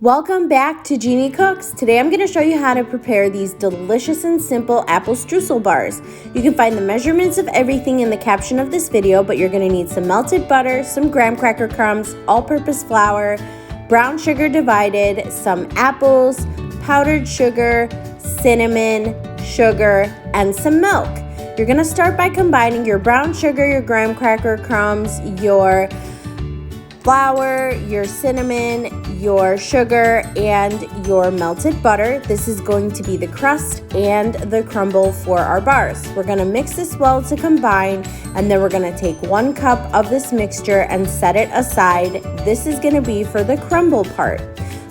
Welcome back to Jeannie Cooks. Today I'm going to show you how to prepare these delicious and simple apple streusel bars. You can find the measurements of everything in the caption of this video, but you're going to need some melted butter, some graham cracker crumbs, all-purpose flour, brown sugar divided, some apples, powdered sugar, cinnamon, sugar, and some milk. You're going to start by combining your brown sugar, your graham cracker crumbs, your flour, your cinnamon, your sugar, and your melted butter. This is going to be the crust and the crumble for our bars. We're going to mix this well to combine, and then we're going to take 1 cup of this mixture and set it aside. This is going to be for the crumble part.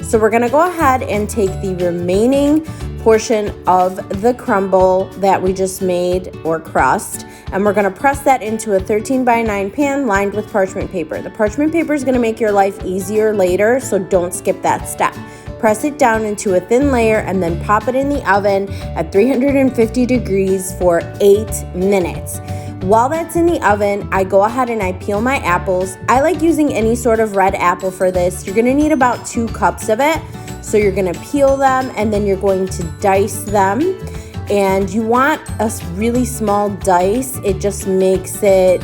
So we're going to go ahead and take the remaining portion of the crumble that we just made, or crust, and we're going to press that into a 13x9 pan lined with parchment paper. The parchment paper is going to make your life easier later, so don't skip that step. Press it down into a thin layer and then pop it in the oven at 350 degrees for 8 minutes. While that's in the oven, I go ahead and I peel my apples. I like using any sort of red apple for this. You're going to need about 2 cups of it. So you're going to peel them and then you're going to dice them. And you want a really small dice. It just makes it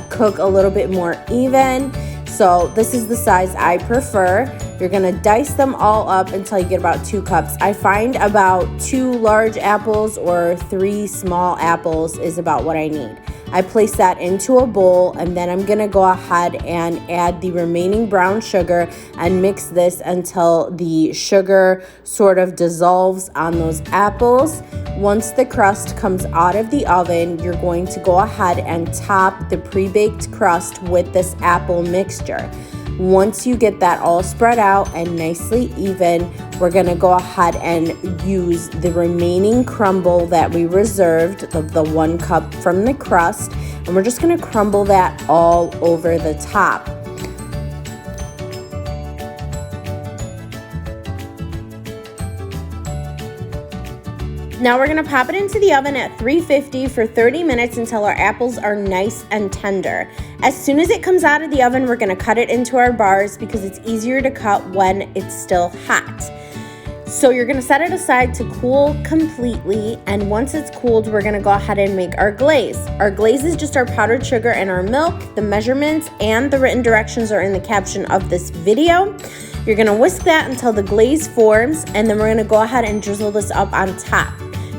cook a little bit more even. So this is the size I prefer. You're going to dice them all up until you get about 2 cups. I find about 2 large apples or 3 small apples is about what I need. I place that into a bowl, and then I'm going to go ahead and add the remaining brown sugar and mix this until the sugar sort of dissolves on those apples. Once the crust comes out of the oven, you're going to go ahead and top the pre-baked crust with this apple mixture. Once you get that all spread out and nicely even, we're going to go ahead and use the remaining crumble that we reserved, the 1 cup from the crust, and we're just going to crumble that all over the top. Now we're going to pop it into the oven at 350 for 30 minutes until our apples are nice and tender. As soon as it comes out of the oven, we're going to cut it into our bars because it's easier to cut when it's still hot. So you're going to set it aside to cool completely, and once it's cooled, we're going to go ahead and make our glaze. Our glaze is just our powdered sugar and our milk. The measurements and the written directions are in the caption of this video. You're going to whisk that until the glaze forms, and then we're going to go ahead and drizzle this up on top.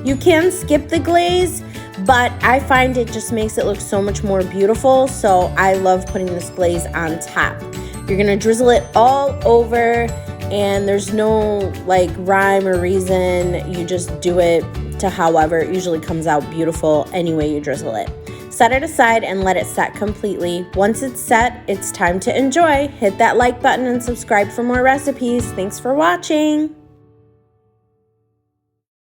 You can skip the glaze, but I find it just makes it look so much more beautiful, so I love putting this glaze on top. You're going to drizzle it all over, and there's no like rhyme or reason. You just do it to however. It usually comes out beautiful any way you drizzle it. Set it aside and let it set completely. Once it's set, it's time to enjoy. Hit that like button and subscribe for more recipes. Thanks for watching.